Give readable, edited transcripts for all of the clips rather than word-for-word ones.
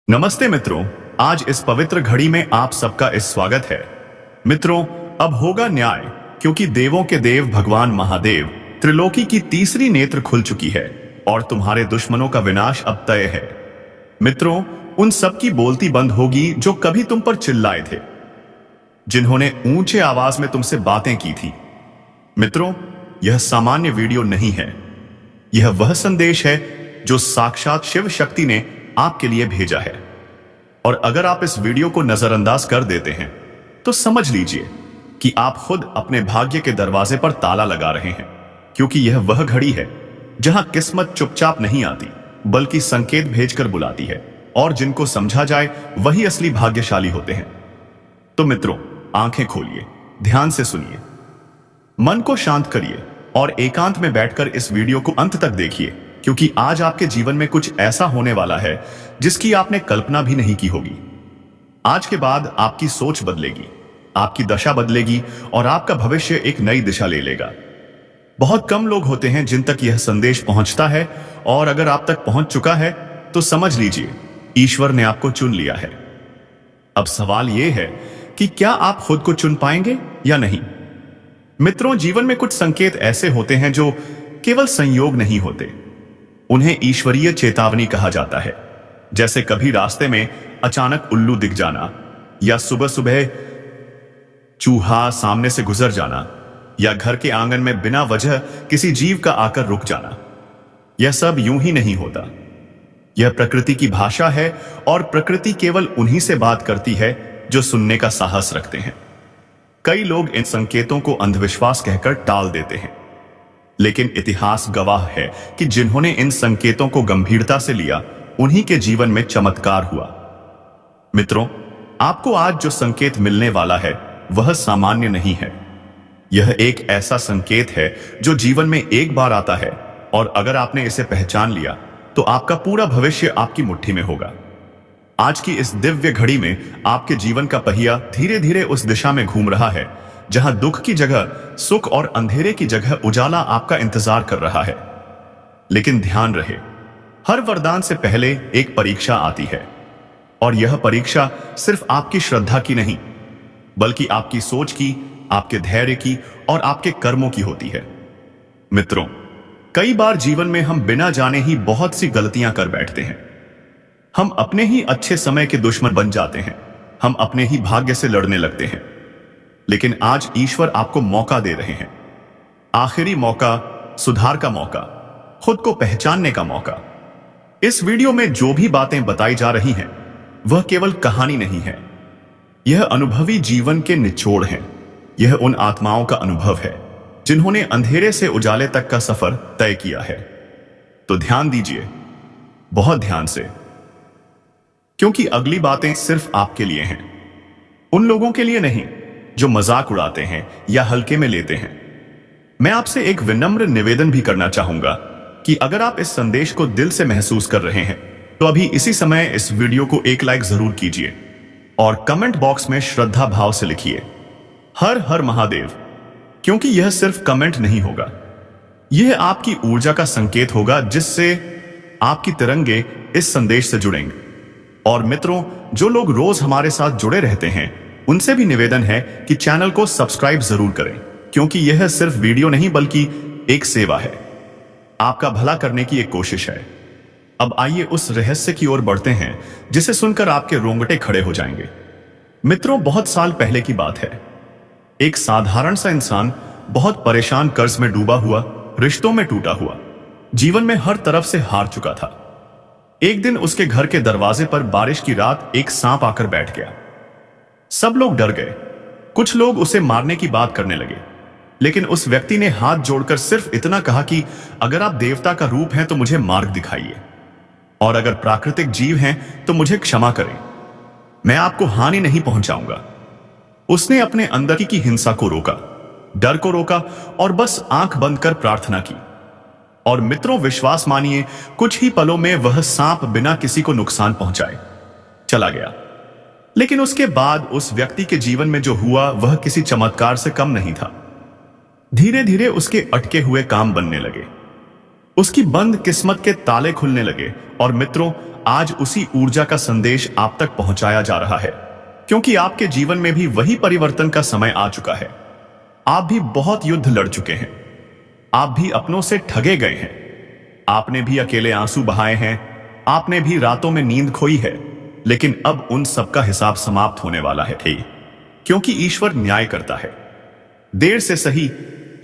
नमस्ते मित्रों, आज इस पवित्र घड़ी में आप सबका इस स्वागत है। मित्रों, अब होगा न्याय, क्योंकि देवों के देव भगवान महादेव त्रिलोकी की तीसरी नेत्र खुल चुकी है और तुम्हारे दुश्मनों का विनाश अब तय है। मित्रों, उन सब की बोलती बंद होगी जो कभी तुम पर चिल्लाए थे, जिन्होंने ऊंचे आवाज में तुमसे बातें की थी। मित्रों, यह सामान्य वीडियो नहीं है, यह वह संदेश है जो साक्षात शिव शक्ति ने आपके लिए भेजा है। और अगर आप इस वीडियो को नजरअंदाज कर देते हैं तो समझ लीजिए कि आप खुद अपने भाग्य के दरवाजे पर ताला लगा रहे हैं, क्योंकि यह वह घड़ी है जहां किस्मत चुपचाप नहीं आती बल्कि संकेत भेजकर बुलाती है, और जिनको समझा जाए वही असली भाग्यशाली होते हैं। तो मित्रों, आंखें खोलिए, ध्यान से सुनिए, मन को शांत करिए और एकांत में बैठकर इस वीडियो को अंत तक देखिए, क्योंकि आज आपके जीवन में कुछ ऐसा होने वाला है जिसकी आपने कल्पना भी नहीं की होगी। आज के बाद आपकी सोच बदलेगी, आपकी दशा बदलेगी और आपका भविष्य एक नई दिशा ले लेगा। बहुत कम लोग होते हैं जिन तक यह संदेश पहुंचता है, और अगर आप तक पहुंच चुका है तो समझ लीजिए ईश्वर ने आपको चुन लिया है। अब सवाल यह है कि क्या आप खुद को चुन पाएंगे या नहीं। मित्रों, जीवन में कुछ संकेत ऐसे होते हैं जो केवल संयोग नहीं होते, उन्हें ईश्वरीय चेतावनी कहा जाता है। जैसे कभी रास्ते में अचानक उल्लू दिख जाना, या सुबह सुबह चूहा सामने से गुजर जाना, या घर के आंगन में बिना वजह किसी जीव का आकर रुक जाना। यह सब यूं ही नहीं होता, यह प्रकृति की भाषा है, और प्रकृति केवल उन्हीं से बात करती है जो सुनने का साहस रखते हैं। कई लोग इन संकेतों को अंधविश्वास कहकर टाल देते हैं, लेकिन इतिहास गवाह है कि जिन्होंने इन संकेतों को गंभीरता से लिया, उन्हीं के जीवन में चमत्कार हुआ। मित्रों, आपको आज जो संकेत मिलने वाला है वह सामान्य नहीं है। यह एक ऐसा संकेत है जो जीवन में एक बार आता है, और अगर आपने इसे पहचान लिया तो आपका पूरा भविष्य आपकी मुट्ठी में होगा। आज की इस दिव्य घड़ी में आपके जीवन का पहिया धीरे धीरे उस दिशा में घूम रहा है जहां दुख की जगह सुख और अंधेरे की जगह उजाला आपका इंतजार कर रहा है। लेकिन ध्यान रहे, हर वरदान से पहले एक परीक्षा आती है, और यह परीक्षा सिर्फ आपकी श्रद्धा की नहीं, बल्कि आपकी सोच की, आपके धैर्य की और आपके कर्मों की होती है। मित्रों, कई बार जीवन में हम बिना जाने ही बहुत सी गलतियां कर बैठते हैं। हम अपने ही अच्छे समय के दुश्मन बन जाते हैं, हम अपने ही भाग्य से लड़ने लगते हैं। लेकिन आज ईश्वर आपको मौका दे रहे हैं, आखिरी मौका, सुधार का मौका, खुद को पहचानने का मौका। इस वीडियो में जो भी बातें बताई जा रही हैं वह केवल कहानी नहीं है, यह अनुभवी जीवन के निचोड़ हैं। यह उन आत्माओं का अनुभव है जिन्होंने अंधेरे से उजाले तक का सफर तय किया है। तो ध्यान दीजिए, बहुत ध्यान से, क्योंकि अगली बातें सिर्फ आपके लिए हैं, उन लोगों के लिए नहीं जो मजाक उड़ाते हैं या हल्के में लेते हैं। मैं आपसे एक विनम्र निवेदन भी करना चाहूंगा कि अगर आप इस संदेश को दिल से महसूस कर रहे हैं तो अभी इसी समय इस वीडियो को एक लाइक जरूर कीजिए और कमेंट बॉक्स में श्रद्धा भाव से लिखिए हर हर महादेव, क्योंकि यह सिर्फ कमेंट नहीं होगा, यह आपकी ऊर्जा का संकेत होगा जिससे आपकी तिरंगे इस संदेश से जुड़ेंगे। और मित्रों, जो लोग रोज हमारे साथ जुड़े रहते हैं उनसे भी निवेदन है कि चैनल को सब्सक्राइब जरूर करें, क्योंकि यह सिर्फ वीडियो नहीं बल्कि एक सेवा है, आपका भला करने की एक कोशिश है। अब आइए उस रहस्य की ओर बढ़ते हैं जिसे सुनकर आपके रोंगटे खड़े हो जाएंगे। मित्रों, बहुत साल पहले की बात है। एक साधारण सा इंसान, बहुत परेशान, कर्ज में डूबा हुआ, रिश्तों में टूटा हुआ, जीवन में हर तरफ से हार चुका था। एक दिन उसके घर के दरवाजे पर बारिश की रात एक सांप आकर बैठ गया। सब लोग डर गए, कुछ लोग उसे मारने की बात करने लगे, लेकिन उस व्यक्ति ने हाथ जोड़कर सिर्फ इतना कहा कि अगर आप देवता का रूप हैं तो मुझे मार्ग दिखाइए, और अगर प्राकृतिक जीव हैं तो मुझे क्षमा करें, मैं आपको हानि नहीं पहुंचाऊंगा। उसने अपने अंदर की हिंसा को रोका, डर को रोका, और बस आंख बंद कर प्रार्थना की। और मित्रों, विश्वास मानिए, कुछ ही पलों में वह सांप बिना किसी को नुकसान पहुंचाए चला गया। लेकिन उसके बाद उस व्यक्ति के जीवन में जो हुआ वह किसी चमत्कार से कम नहीं था। धीरे धीरे उसके अटके हुए काम बनने लगे, उसकी बंद किस्मत के ताले खुलने लगे। और मित्रों, आज उसी ऊर्जा का संदेश आप तक पहुंचाया जा रहा है, क्योंकि आपके जीवन में भी वही परिवर्तन का समय आ चुका है। आप भी बहुत युद्ध लड़ चुके हैं, आप भी अपनों से ठगे गए हैं, आपने भी अकेले आंसू बहाए हैं, आपने भी रातों में नींद खोई है। लेकिन अब उन सब का हिसाब समाप्त होने वाला है, क्योंकि ईश्वर न्याय करता है। देर से सही,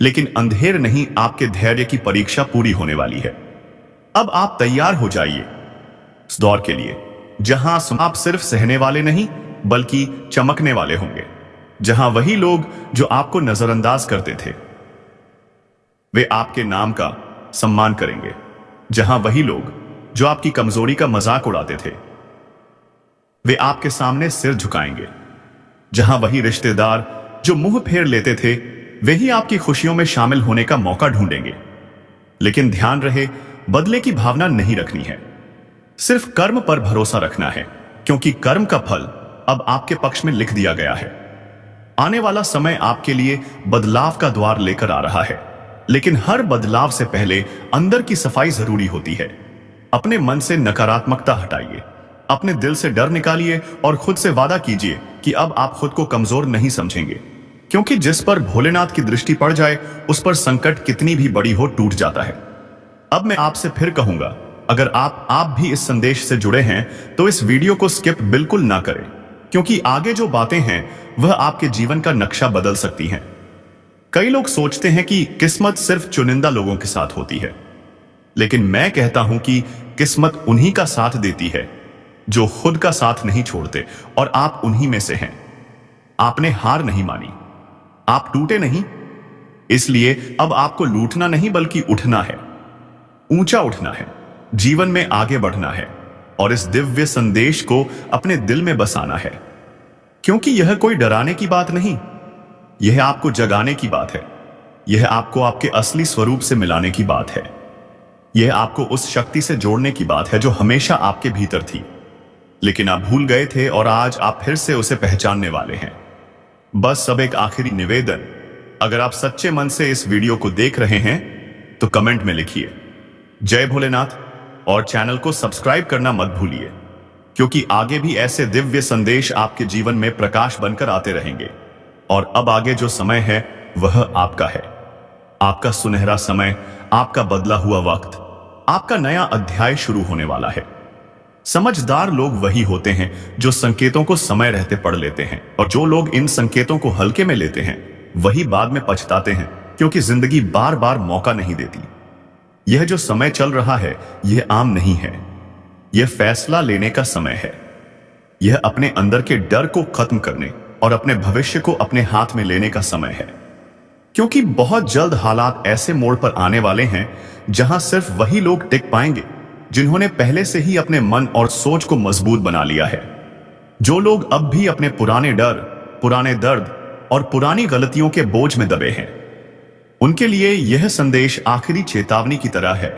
लेकिन अंधेर नहीं, आपके धैर्य की परीक्षा पूरी होने वाली है। अब आप तैयार हो जाइए इस दौर के लिए, जहां आप सिर्फ सहने वाले नहीं बल्कि चमकने वाले होंगे। जहां वही लोग जो आपको नजरअंदाज करते थे, वे आपके नाम का सम्मान करेंगे। जहां वही लोग जो आपकी कमजोरी का मजाक उड़ाते थे, वे आपके सामने सिर झुकाएंगे। जहां वही रिश्तेदार जो मुंह फेर लेते थे, वे ही आपकी खुशियों में शामिल होने का मौका ढूंढेंगे। लेकिन ध्यान रहे, बदले की भावना नहीं रखनी है, सिर्फ कर्म पर भरोसा रखना है, क्योंकि कर्म का फल अब आपके पक्ष में लिख दिया गया है। आने वाला समय आपके लिए बदलाव का द्वार लेकर आ रहा है, लेकिन हर बदलाव से पहले अंदर की सफाई जरूरी होती है। अपने मन से नकारात्मकता हटाइए, अपने दिल से डर निकालिए और खुद से वादा कीजिए कि अब आप खुद को कमजोर नहीं समझेंगे, क्योंकि जिस पर भोलेनाथ की दृष्टि पड़ जाए, उस पर संकट कितनी भी बड़ी हो टूट जाता है। अब मैं आपसे फिर कहूंगा, अगर आप भी इस संदेश से जुड़े हैं तो इस वीडियो को स्किप बिल्कुल ना करें, क्योंकि आगे जो बातें हैं वह आपके जीवन का नक्शा बदल सकती हैं। कई लोग सोचते हैं कि किस्मत सिर्फ चुनिंदा लोगों के साथ होती है, लेकिन मैं कहता हूं कि किस्मत उन्हीं का साथ देती है जो खुद का साथ नहीं छोड़ते, और आप उन्हीं में से हैं। आपने हार नहीं मानी, आप टूटे नहीं, इसलिए अब आपको लूटना नहीं बल्कि उठना है, ऊंचा उठना है, जीवन में आगे बढ़ना है और इस दिव्य संदेश को अपने दिल में बसाना है। क्योंकि यह कोई डराने की बात नहीं, यह आपको जगाने की बात है, यह आपको आपके असली स्वरूप से मिलाने की बात है, यह आपको उस शक्ति से जोड़ने की बात है जो हमेशा आपके भीतर थी, लेकिन आप भूल गए थे और आज आप फिर से उसे पहचानने वाले हैं। बस अब एक आखिरी निवेदन, अगर आप सच्चे मन से इस वीडियो को देख रहे हैं तो कमेंट में लिखिए जय भोलेनाथ और चैनल को सब्सक्राइब करना मत भूलिए, क्योंकि आगे भी ऐसे दिव्य संदेश आपके जीवन में प्रकाश बनकर आते रहेंगे। और अब आगे जो समय है वह आपका है, आपका सुनहरा समय, आपका बदला हुआ वक्त, आपका नया अध्याय शुरू होने वाला है। समझदार लोग वही होते हैं जो संकेतों को समय रहते पढ़ लेते हैं, और जो लोग इन संकेतों को हल्के में लेते हैं वही बाद में पछताते हैं, क्योंकि जिंदगी बार बार मौका नहीं देती। यह जो समय चल रहा है यह आम नहीं है, यह फैसला लेने का समय है। यह अपने अंदर के डर को खत्म करने और अपने भविष्य को अपने हाथ में लेने का समय है, क्योंकि बहुत जल्द हालात ऐसे मोड़ पर आने वाले हैं जहां सिर्फ वही लोग टिक पाएंगे जिन्होंने पहले से ही अपने मन और सोच को मजबूत बना लिया है। जो लोग अब भी अपने पुराने डर, पुराने दर्द और पुरानी गलतियों के बोझ में दबे हैं, उनके लिए यह संदेश आखिरी चेतावनी की तरह है।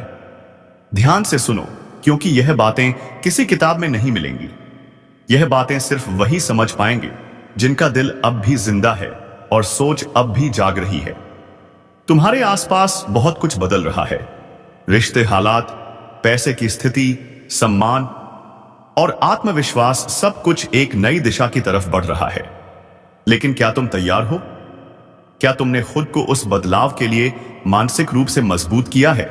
ध्यान से सुनो, क्योंकि यह बातें किसी किताब में नहीं मिलेंगी। यह बातें सिर्फ वही समझ पाएंगे जिनका दिल अब भी जिंदा है और सोच अब भी जाग रही है। तुम्हारे आसपास बहुत कुछ बदल रहा है, रिश्ते, हालात, पैसे की स्थिति, सम्मान और आत्मविश्वास, सब कुछ एक नई दिशा की तरफ बढ़ रहा है। लेकिन क्या तुम तैयार हो? क्या तुमने खुद को उस बदलाव के लिए मानसिक रूप से मजबूत किया है?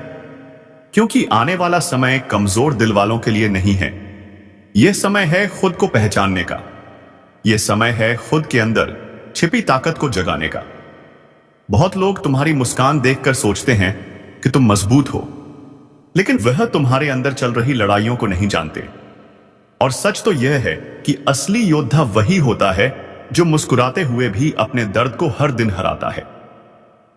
क्योंकि आने वाला समय कमजोर दिल वालों के लिए नहीं है। यह समय है खुद को पहचानने का, यह समय है खुद के अंदर छिपी ताकत को जगाने का। बहुत लोग तुम्हारी मुस्कान देखकर सोचते हैं कि तुम मजबूत हो, लेकिन वह तुम्हारे अंदर चल रही लड़ाइयों को नहीं जानते। और सच तो यह है कि असली योद्धा वही होता है जो मुस्कुराते हुए भी अपने दर्द को हर दिन हराता है।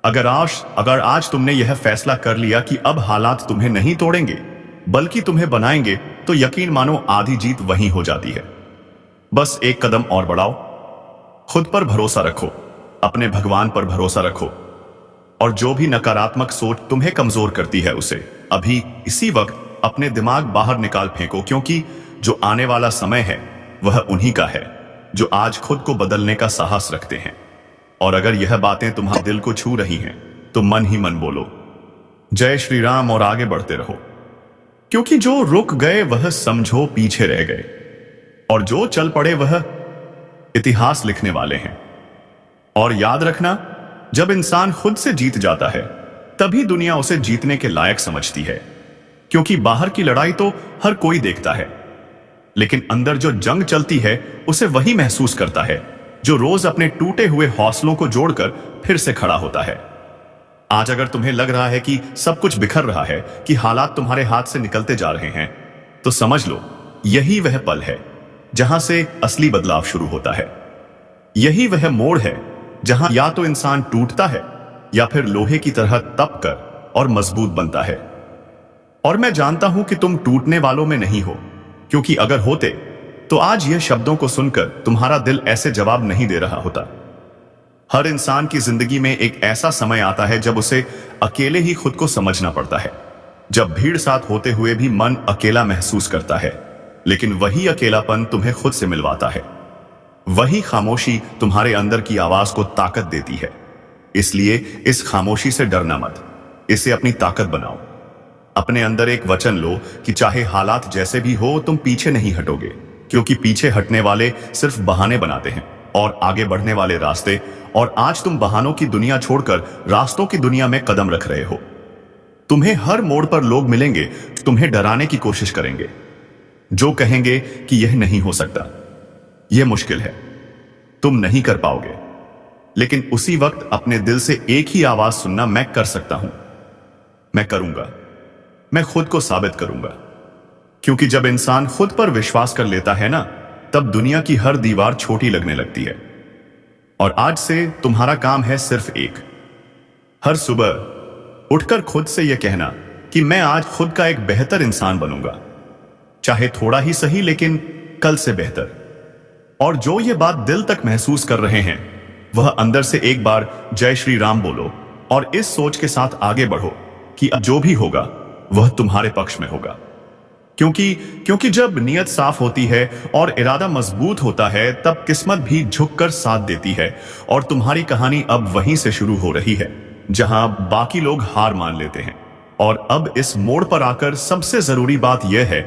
अगर आज तुमने यह फैसला कर लिया कि अब हालात तुम्हें नहीं तोड़ेंगे बल्कि तुम्हें बनाएंगे, तो यकीन मानो आधी जीत वहीं हो जाती है। बस एक कदम और बढ़ाओ, खुद पर भरोसा रखो, अपने भगवान पर भरोसा रखो, और जो भी नकारात्मक सोच तुम्हें कमजोर करती है उसे अभी इसी वक्त अपने दिमाग बाहर निकाल फेंको, क्योंकि जो आने वाला समय है वह उन्हीं का है जो आज खुद को बदलने का साहस रखते हैं। और अगर यह बातें तुम्हारे दिल को छू रही हैं तो मन ही मन बोलो जय श्री राम और आगे बढ़ते रहो, क्योंकि जो रुक गए वह समझो पीछे रह गए, और जो चल पड़े वह इतिहास लिखने वाले हैं। और याद रखना, जब इंसान खुद से जीत जाता है तभी दुनिया उसे जीतने के लायक समझती है, क्योंकि बाहर की लड़ाई तो हर कोई देखता है, लेकिन अंदर जो जंग चलती है उसे वही महसूस करता है जो रोज अपने टूटे हुए हौसलों को जोड़कर फिर से खड़ा होता है। आज अगर तुम्हें लग रहा है कि सब कुछ बिखर रहा है, कि हालात तुम्हारे हाथ से निकलते जा रहे हैं, तो समझ लो यही वह पल है जहां से असली बदलाव शुरू होता है। यही वह मोड़ है जहां या तो इंसान टूटता है या फिर लोहे की तरह तप कर और मजबूत बनता है। और मैं जानता हूं कि तुम टूटने वालों में नहीं हो, क्योंकि अगर होते तो आज यह शब्दों को सुनकर तुम्हारा दिल ऐसे जवाब नहीं दे रहा होता। हर इंसान की जिंदगी में एक ऐसा समय आता है जब उसे अकेले ही खुद को समझना पड़ता है, जब भीड़ साथ होते हुए भी मन अकेला महसूस करता है, लेकिन वही अकेलापन तुम्हें खुद से मिलवाता है। वही खामोशी तुम्हारे अंदर की आवाज को ताकत देती है। इसलिए इस खामोशी से डरना मत, इसे अपनी ताकत बनाओ। अपने अंदर एक वचन लो कि चाहे हालात जैसे भी हो तुम पीछे नहीं हटोगे, क्योंकि पीछे हटने वाले सिर्फ बहाने बनाते हैं और आगे बढ़ने वाले रास्ते। और आज तुम बहानों की दुनिया छोड़कर रास्तों की दुनिया में कदम रख रहे हो। तुम्हें हर मोड़ पर लोग मिलेंगे, तुम्हें डराने की कोशिश करेंगे, जो कहेंगे कि यह नहीं हो सकता, यह मुश्किल है, तुम नहीं कर पाओगे। लेकिन उसी वक्त अपने दिल से एक ही आवाज सुनना, मैं कर सकता हूं, मैं करूंगा, मैं खुद को साबित करूंगा। क्योंकि जब इंसान खुद पर विश्वास कर लेता है ना, तब दुनिया की हर दीवार छोटी लगने लगती है। और आज से तुम्हारा काम है सिर्फ एक, हर सुबह उठकर खुद से यह कहना कि मैं आज खुद का एक बेहतर इंसान बनूंगा, चाहे थोड़ा ही सही, लेकिन कल से बेहतर। और जो ये बात दिल तक महसूस कर रहे हैं, वह अंदर से एक बार जय श्री राम बोलो और इस सोच के साथ आगे बढ़ो कि अब जो भी होगा वह तुम्हारे पक्ष में होगा। क्योंकि जब नियत साफ होती है और इरादा मजबूत होता है, तब किस्मत भी झुककर साथ देती है। और तुम्हारी कहानी अब वहीं से शुरू हो रही है जहां बाकी लोग हार मान लेते हैं। और अब इस मोड़ पर आकर सबसे जरूरी बात यह है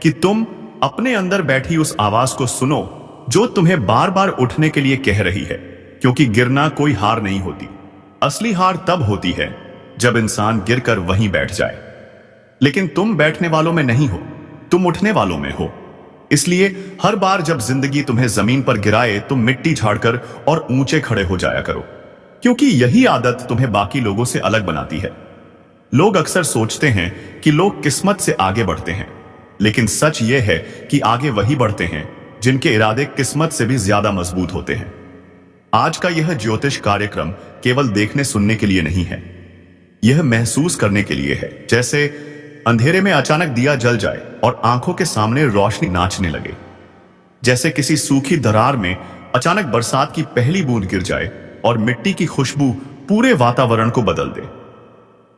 कि तुम अपने अंदर बैठी उस आवाज को सुनो जो तुम्हें बार बार उठने के लिए कह रही है। क्योंकि गिरना कोई हार नहीं होती, असली हार तब होती है जब इंसान गिरकर वहीं बैठ जाए। लेकिन तुम बैठने वालों में नहीं हो, तुम उठने वालों में हो। इसलिए हर बार जब जिंदगी तुम्हें जमीन पर गिराए, तुम मिट्टी झाड़कर और ऊंचे खड़े हो जाया करो, क्योंकि यही आदत तुम्हें बाकी लोगों से अलग बनाती है। लोग अक्सर सोचते हैं कि लोग किस्मत से आगे बढ़ते हैं, लेकिन सच यह है कि आगे वही बढ़ते हैं जिनके इरादे किस्मत से भी ज्यादा मजबूत होते हैं। आज का यह ज्योतिष कार्यक्रम केवल देखने सुनने के लिए नहीं है, यह महसूस करने के लिए है। जैसे अंधेरे में अचानक दिया जल जाए और आंखों के सामने रोशनी नाचने लगे, जैसे किसी सूखी दरार में अचानक बरसात की पहली बूंद गिर जाए और मिट्टी की खुशबू पूरे वातावरण को बदल दे।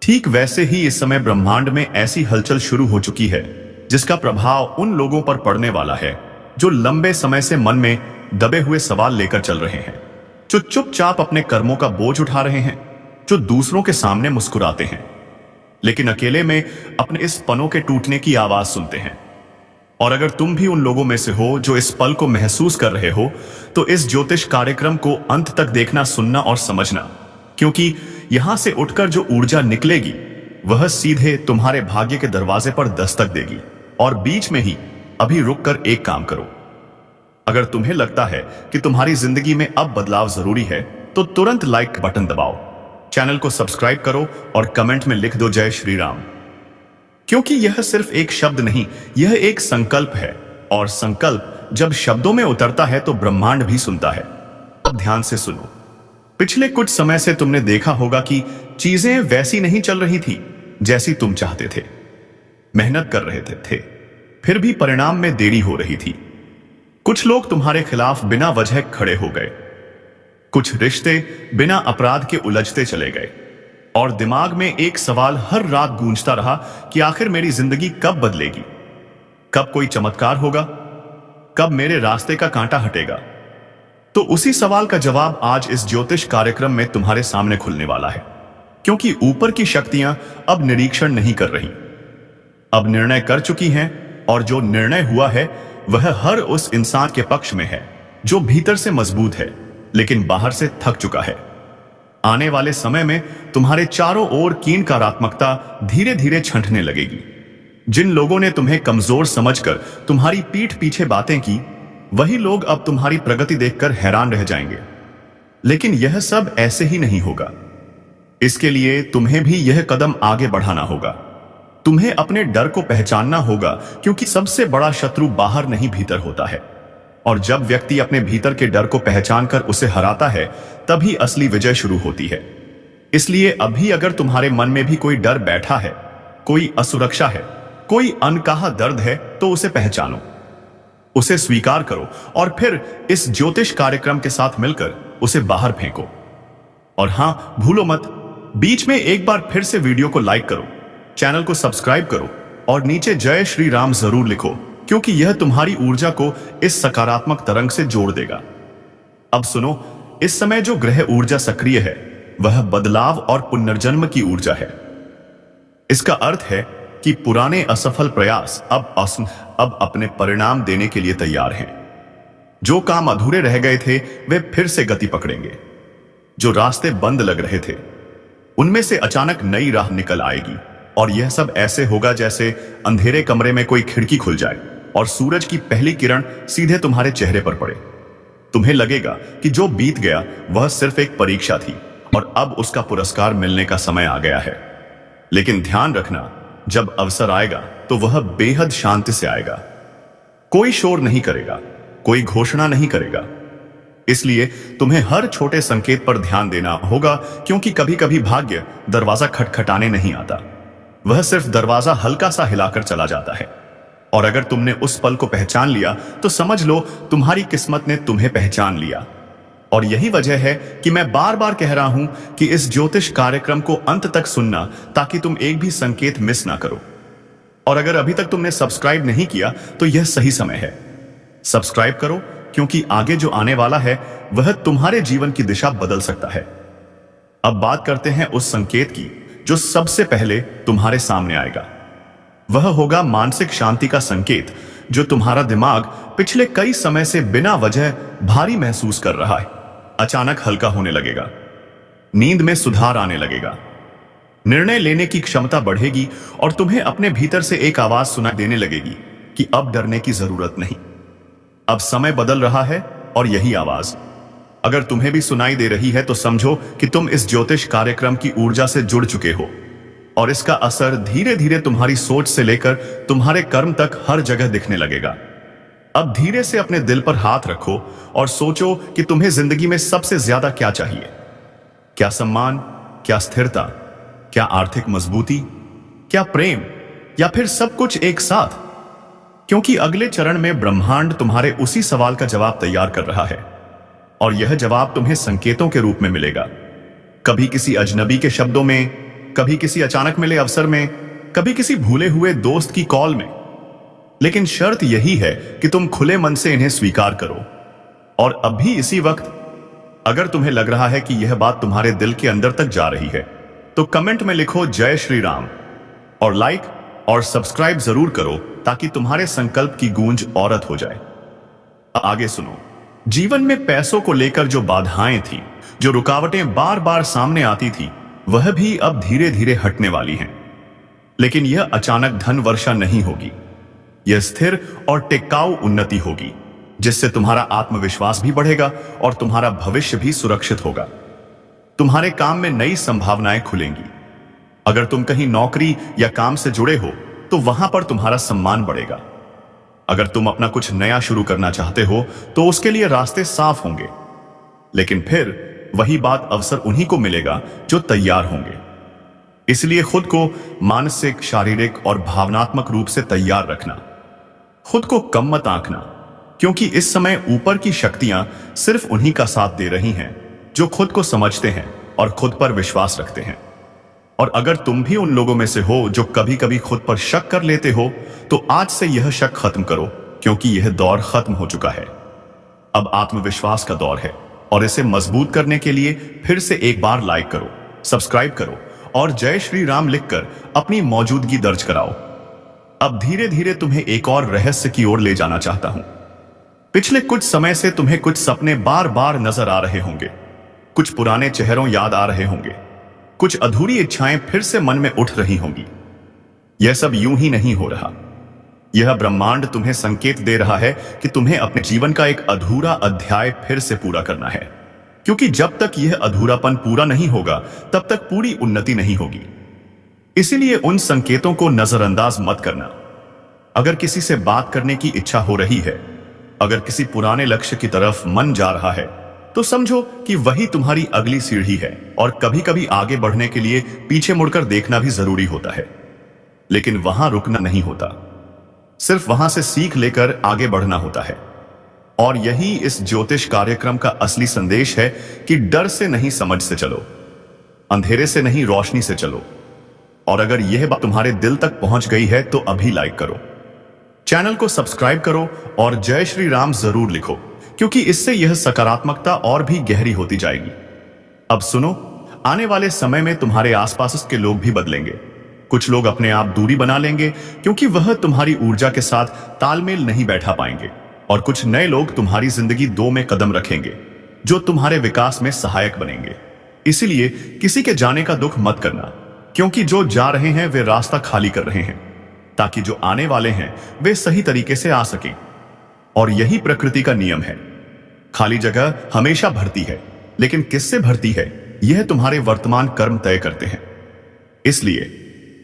ठीक वैसे ही इस समय ब्रह्मांड में ऐसी हलचल शुरू हो चुकी है जिसका प्रभाव उन लोगों पर पड़ने वाला है जो लंबे समय से मन में दबे हुए सवाल लेकर चल रहे हैं, जो चुपचाप अपने कर्मों का बोझ उठा रहे हैं, जो दूसरों के सामने मुस्कुराते हैं लेकिन अकेले में अपने इस पनों के टूटने की आवाज सुनते हैं। और अगर तुम भी उन लोगों में से हो जो इस पल को महसूस कर रहे हो, तो इस ज्योतिष कार्यक्रम को अंत तक देखना, सुनना और समझना, क्योंकि यहां से उठकर जो ऊर्जा निकलेगी वह सीधे तुम्हारे भाग्य के दरवाजे पर दस्तक देगी। और बीच में ही अभी रुककर एक काम करो, अगर तुम्हें लगता है कि तुम्हारी जिंदगी में अब बदलाव जरूरी है, तो तुरंत लाइक बटन दबाओ, चैनल को सब्सक्राइब करो और कमेंट में लिख दो जय श्री राम। क्योंकि यह सिर्फ एक शब्द नहीं, यह एक संकल्प है, और संकल्प जब शब्दों में उतरता है तो ब्रह्मांड भी सुनता है। अब ध्यान से सुनो, पिछले कुछ समय से तुमने देखा होगा कि चीजें वैसी नहीं चल रही थी जैसी तुम चाहते थे। मेहनत कर रहे थे, फिर भी परिणाम में देरी हो रही थी। कुछ लोग तुम्हारे खिलाफ बिना वजह खड़े हो गए, कुछ रिश्ते बिना अपराध के उलझते चले गए, और दिमाग में एक सवाल हर रात गूंजता रहा कि आखिर मेरी जिंदगी कब बदलेगी, कब कोई चमत्कार होगा, कब मेरे रास्ते का कांटा हटेगा। तो उसी सवाल का जवाब आज इस ज्योतिष कार्यक्रम में तुम्हारे सामने खुलने वाला है। क्योंकि ऊपर की शक्तियां अब निरीक्षण नहीं कर रही, अब निर्णय कर चुकी हैं, और जो निर्णय हुआ है वह हर उस इंसान के पक्ष में है जो भीतर से मजबूत है लेकिन बाहर से थक चुका है। आने वाले समय में तुम्हारे चारों ओर कीनकारात्मकता धीरे धीरे छंटने लगेगी। जिन लोगों ने तुम्हें कमजोर समझकर तुम्हारी पीठ पीछे बातें की, वही लोग अब तुम्हारी प्रगति देखकर हैरान रह जाएंगे। लेकिन यह सब ऐसे ही नहीं होगा। इसके लिए तुम्हें भी यह कदम आगे बढ़ाना होगा। तुम्हें अपने डर को पहचानना होगा, क्योंकि सबसे बड़ा शत्रु बाहर नहीं भीतर होता है। और जब व्यक्ति अपने भीतर के डर को पहचानकर उसे हराता है, तभी असली विजय शुरू होती है। इसलिए अभी अगर तुम्हारे मन में भी कोई डर बैठा है, कोई असुरक्षा है, कोई अनकहा दर्द है, तो उसे पहचानो, उसे स्वीकार करो और फिर इस ज्योतिष कार्यक्रम के साथ मिलकर उसे बाहर फेंको। और हां, भूलो मत, बीच में एक बार फिर से वीडियो को लाइक करो, चैनल को सब्सक्राइब करो और नीचे जय श्री राम जरूर लिखो, क्योंकि यह तुम्हारी ऊर्जा को इस सकारात्मक तरंग से जोड़ देगा। अब सुनो, इस समय जो ग्रह ऊर्जा सक्रिय है वह बदलाव और पुनर्जन्म की ऊर्जा है। इसका अर्थ है कि पुराने असफल प्रयास अब अपने परिणाम देने के लिए तैयार हैं। जो काम अधूरे रह गए थे वे फिर से गति पकड़ेंगे। जो रास्ते बंद लग रहे थे उनमें से अचानक नई राह निकल आएगी, और यह सब ऐसे होगा जैसे अंधेरे कमरे में कोई खिड़की खुल जाए और सूरज की पहली किरण सीधे तुम्हारे चेहरे पर पड़े। तुम्हें लगेगा कि जो बीत गया वह सिर्फ एक परीक्षा थी और अब उसका पुरस्कार मिलने का समय आ गया है। लेकिन ध्यान रखना, जब अवसर आएगा तो वह बेहद शांति से आएगा। कोई शोर नहीं करेगा, कोई घोषणा नहीं करेगा। इसलिए तुम्हें हर छोटे संकेत पर ध्यान देना होगा, क्योंकि कभी कभी भाग्य दरवाजा खटखटाने नहीं आता, वह सिर्फ दरवाजा हल्का सा हिलाकर चला जाता है। और अगर तुमने उस पल को पहचान लिया तो समझ लो तुम्हारी किस्मत ने तुम्हें पहचान लिया। और यही वजह है कि मैं बार बार कह रहा हूं कि इस ज्योतिष कार्यक्रम को अंत तक सुनना, ताकि तुम एक भी संकेत मिस ना करो। और अगर अभी तक तुमने सब्सक्राइब नहीं किया तो यह सही समय है। सब्सक्राइब करो, क्योंकि आगे जो आने वाला है वह तुम्हारे जीवन की दिशा बदल सकता है। अब बात करते हैं उस संकेत की जो सबसे पहले तुम्हारे सामने आएगा। वह होगा मानसिक शांति का संकेत, जो तुम्हारा दिमाग पिछले कई समय से बिना वजह भारी महसूस कर रहा है, अचानक हल्का होने लगेगा। नींद में सुधार आने लगेगा, निर्णय लेने की क्षमता बढ़ेगी और तुम्हें अपने भीतर से एक आवाज सुनाई देने लगेगी कि अब डरने की जरूरत नहीं, अब समय बदल रहा है। और यही आवाज अगर तुम्हें भी सुनाई दे रही है तो समझो कि तुम इस ज्योतिष कार्यक्रम की ऊर्जा से जुड़ चुके हो, और इसका असर धीरे धीरे तुम्हारी सोच से लेकर तुम्हारे कर्म तक हर जगह दिखने लगेगा। अब धीरे से अपने दिल पर हाथ रखो और सोचो कि तुम्हें जिंदगी में सबसे ज्यादा क्या चाहिए। क्या सम्मान, क्या स्थिरता, क्या आर्थिक मजबूती, क्या प्रेम, या फिर सब कुछ एक साथ? क्योंकि अगले चरण में ब्रह्मांड तुम्हारे उसी सवाल का जवाब तैयार कर रहा है, और यह जवाब तुम्हें संकेतों के रूप में मिलेगा। कभी किसी अजनबी के शब्दों में, कभी किसी अचानक मिले अवसर में, कभी किसी भूले हुए दोस्त की कॉल में। लेकिन शर्त यही है कि तुम खुले मन से इन्हें स्वीकार करो। और अभी इसी वक्त अगर तुम्हें लग रहा है कि यह बात तुम्हारे दिल के अंदर तक जा रही है, तो कमेंट में लिखो जय श्री राम, और लाइक और सब्सक्राइब जरूर करो, ताकि तुम्हारे संकल्प की गूंज औरत हो जाए। आगे सुनो, जीवन में पैसों को लेकर जो बाधाएं थी, जो रुकावटें बार बार सामने आती थी, वह भी अब धीरे धीरे हटने वाली हैं। लेकिन यह अचानक धन वर्षा नहीं होगी, यह स्थिर और टिकाऊ उन्नति होगी, जिससे तुम्हारा आत्मविश्वास भी बढ़ेगा और तुम्हारा भविष्य भी सुरक्षित होगा। तुम्हारे काम में नई संभावनाएं खुलेंगी। अगर तुम कहीं नौकरी या काम से जुड़े हो तो वहां पर तुम्हारा सम्मान बढ़ेगा। अगर तुम अपना कुछ नया शुरू करना चाहते हो तो उसके लिए रास्ते साफ होंगे। लेकिन फिर वही बात, अवसर उन्हीं को मिलेगा जो तैयार होंगे। इसलिए खुद को मानसिक, शारीरिक और भावनात्मक रूप से तैयार रखना। खुद को कम मत आंकना, क्योंकि इस समय ऊपर की शक्तियां सिर्फ उन्हीं का साथ दे रही हैं जो खुद को समझते हैं और खुद पर विश्वास रखते हैं। और अगर तुम भी उन लोगों में से हो जो कभी कभी खुद पर शक कर लेते हो, तो आज से यह शक खत्म करो, क्योंकि यह दौर खत्म हो चुका है। अब आत्मविश्वास का दौर है, और इसे मजबूत करने के लिए फिर से एक बार लाइक करो, सब्सक्राइब करो और जय श्री राम लिखकर अपनी मौजूदगी दर्ज कराओ। अब धीरे धीरे तुम्हें एक और रहस्य की ओर ले जाना चाहता हूं। पिछले कुछ समय से तुम्हें कुछ सपने बार बार नजर आ रहे होंगे, कुछ पुराने चेहरों याद आ रहे होंगे, कुछ अधूरी इच्छाएं फिर से मन में उठ रही होंगी। यह सब यूं ही नहीं हो रहा। यह ब्रह्मांड तुम्हें संकेत दे रहा है कि तुम्हें अपने जीवन का एक अधूरा अध्याय फिर से पूरा करना है, क्योंकि जब तक यह अधूरापन पूरा नहीं होगा तब तक पूरी उन्नति नहीं होगी। इसीलिए उन संकेतों को नजरअंदाज मत करना। अगर किसी से बात करने की इच्छा हो रही है, अगर किसी पुराने लक्ष्य की तरफ मन जा रहा है, तो समझो कि वही तुम्हारी अगली सीढ़ी है। और कभी कभी आगे बढ़ने के लिए पीछे मुड़कर देखना भी जरूरी होता है, लेकिन वहां रुकना नहीं होता। सिर्फ वहां से सीख लेकर आगे बढ़ना होता है। और यही इस ज्योतिष कार्यक्रम का असली संदेश है कि डर से नहीं, समझ से चलो, अंधेरे से नहीं, रोशनी से चलो। और अगर यह बात तुम्हारे दिल तक पहुंच गई है तो अभी लाइक करो, चैनल को सब्सक्राइब करो और जय श्री राम जरूर लिखो, क्योंकि इससे यह सकारात्मकता और भी गहरी होती जाएगी। अब सुनो, आने वाले समय में तुम्हारे आसपास के लोग भी बदलेंगे। कुछ लोग अपने आप दूरी बना लेंगे क्योंकि वह तुम्हारी ऊर्जा के साथ तालमेल नहीं बैठा पाएंगे, और कुछ नए लोग तुम्हारी जिंदगी दो में कदम रखेंगे जो तुम्हारे विकास में सहायक बनेंगे। इसीलिए किसी के जाने का दुख मत करना, क्योंकि जो जा रहे हैं वे रास्ता खाली कर रहे हैं, ताकि जो आने वाले हैं वे सही तरीके से आ सकें। और यही प्रकृति का नियम है। खाली जगह हमेशा भरती है, लेकिन किससे भरती है यह तुम्हारे वर्तमान कर्म तय करते हैं। इसलिए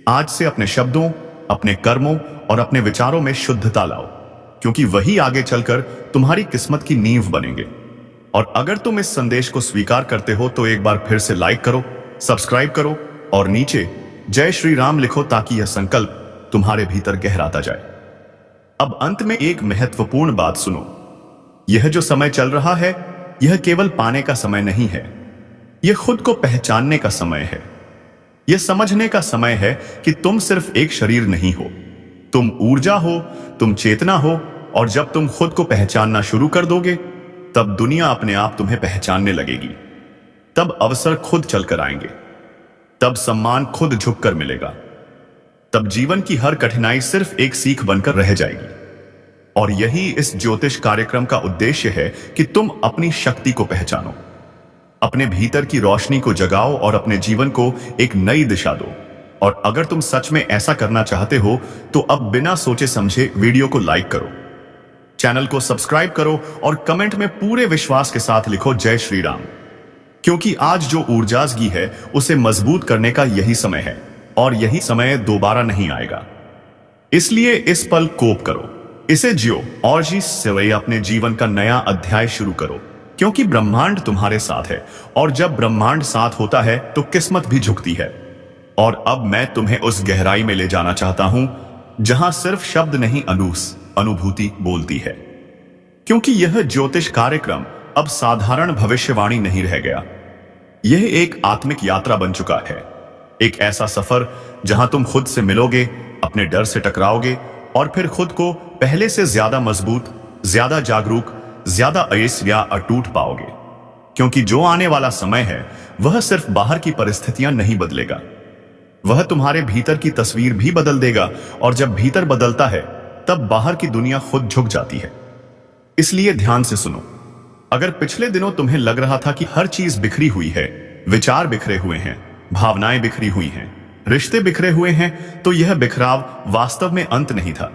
आज से अपने शब्दों, अपने कर्मों और अपने विचारों में शुद्धता लाओ, क्योंकि वही आगे चलकर तुम्हारी किस्मत की नींव बनेंगे। और अगर तुम इस संदेश को स्वीकार करते हो तो एक बार फिर से लाइक करो, सब्सक्राइब करो और नीचे जय श्री राम लिखो, ताकि यह संकल्प तुम्हारे भीतर गहराता जाए। अब अंत में एक महत्वपूर्ण बात सुनो। यह जो समय चल रहा है, यह केवल पाने का समय नहीं है। यह खुद को पहचानने का समय है। यह समझने का समय है कि तुम सिर्फ एक शरीर नहीं हो, तुम ऊर्जा हो, तुम चेतना हो। और जब तुम खुद को पहचानना शुरू कर दोगे, तब दुनिया अपने आप तुम्हें पहचानने लगेगी। तब अवसर खुद चलकर आएंगे, तब सम्मान खुद झुककर मिलेगा, तब जीवन की हर कठिनाई सिर्फ एक सीख बनकर रह जाएगी। और यही इस ज्योतिष कार्यक्रम का उद्देश्य है कि तुम अपनी शक्ति को पहचानो, अपने भीतर की रोशनी को जगाओ और अपने जीवन को एक नई दिशा दो। और अगर तुम सच में ऐसा करना चाहते हो तो अब बिना सोचे समझे वीडियो को लाइक करो, चैनल को सब्सक्राइब करो और कमेंट में पूरे विश्वास के साथ लिखो जय श्री राम, क्योंकि आज जो ऊर्जाजगी है उसे मजबूत करने का यही समय है, और यही समय दोबारा नहीं आएगा। इसलिए इस पल कोप करो, इसे जियो और जी से अपने जीवन का नया अध्याय शुरू करो, क्योंकि ब्रह्मांड तुम्हारे साथ है। और जब ब्रह्मांड साथ होता है तो किस्मत भी झुकती है। और अब मैं तुम्हें उस गहराई में ले जाना चाहता हूं जहां सिर्फ शब्द नहीं, अनुभूति बोलती है। क्योंकि यह ज्योतिष कार्यक्रम अब साधारण भविष्यवाणी नहीं रह गया। यह एक आत्मिक यात्रा बन चुका है। एक ऐसा सफर जहां तुम खुद से मिलोगे, अपने डर से टकराओगे और फिर खुद को पहले से ज्यादा मजबूत, ज्यादा जागरूक, ज्यादा अयस्या अटूट पाओगे। क्योंकि जो आने वाला समय है वह सिर्फ बाहर की परिस्थितियां नहीं बदलेगा, वह तुम्हारे भीतर की तस्वीर भी बदल देगा। और जब भीतर बदलता है तब बाहर की दुनिया खुद झुक जाती है। इसलिए ध्यान से सुनो। अगर पिछले दिनों तुम्हें लग रहा था कि हर चीज बिखरी हुई है, विचार बिखरे हुए हैं, भावनाएं बिखरी हुई हैं, रिश्ते बिखरे हुए हैं, तो यह बिखराव वास्तव में अंत नहीं था।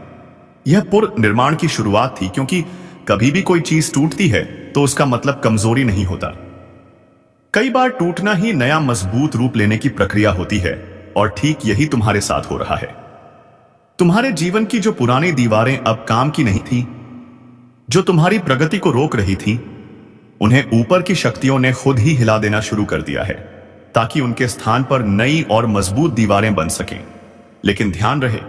यह पुनर्निर्माण की शुरुआत थी। क्योंकि कभी भी कोई चीज टूटती है तो उसका मतलब कमजोरी नहीं होता। कई बार टूटना ही नया मजबूत रूप लेने की प्रक्रिया होती है। और ठीक यही तुम्हारे साथ हो रहा है। तुम्हारे जीवन की जो पुरानी दीवारें अब काम की नहीं थी, जो तुम्हारी प्रगति को रोक रही थी, उन्हें ऊपर की शक्तियों ने खुद ही हिला देना शुरू कर दिया है, ताकि उनके स्थान पर नई और मजबूत दीवारें बन सकें। लेकिन ध्यान रहे,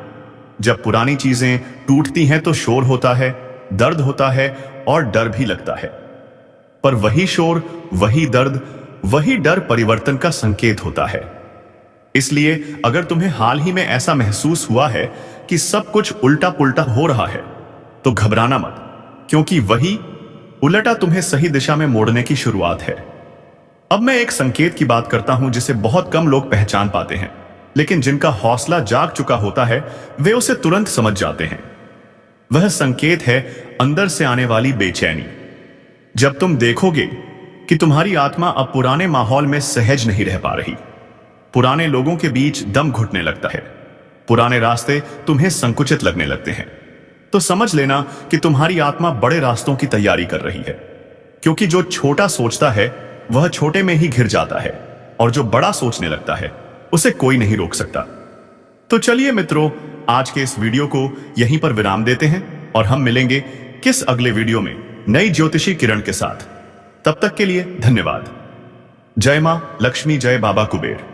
जब पुरानी चीजें टूटती हैं तो शोर होता है, दर्द होता है और डर भी लगता है। पर वही शोर, वही दर्द, वही डर परिवर्तन का संकेत होता है। इसलिए अगर तुम्हें हाल ही में ऐसा महसूस हुआ है कि सब कुछ उल्टा पुल्टा हो रहा है, तो घबराना मत, क्योंकि वही उलटा तुम्हें सही दिशा में मोड़ने की शुरुआत है। अब मैं एक संकेत की बात करता हूं जिसे बहुत कम लोग पहचान पाते हैं, लेकिन जिनका हौसला जाग चुका होता है वे उसे तुरंत समझ जाते हैं। वह संकेत है अंदर से आने वाली बेचैनी। जब तुम देखोगे कि तुम्हारी आत्मा अब पुराने माहौल में सहज नहीं रह पा रही, पुराने लोगों के बीच दम घुटने लगता है, पुराने रास्ते तुम्हें संकुचित लगने लगते हैं, तो समझ लेना कि तुम्हारी आत्मा बड़े रास्तों की तैयारी कर रही है। क्योंकि जो छोटा सोचता है वह छोटे में ही घिर जाता है, और जो बड़ा सोचने लगता है उसे कोई नहीं रोक सकता। तो चलिए मित्रों, आज के इस वीडियो को यहीं पर विराम देते हैं और हम मिलेंगे किस अगले वीडियो में नई ज्योतिषी किरण के साथ। तब तक के लिए धन्यवाद। जय मां लक्ष्मी, जय बाबा कुबेर।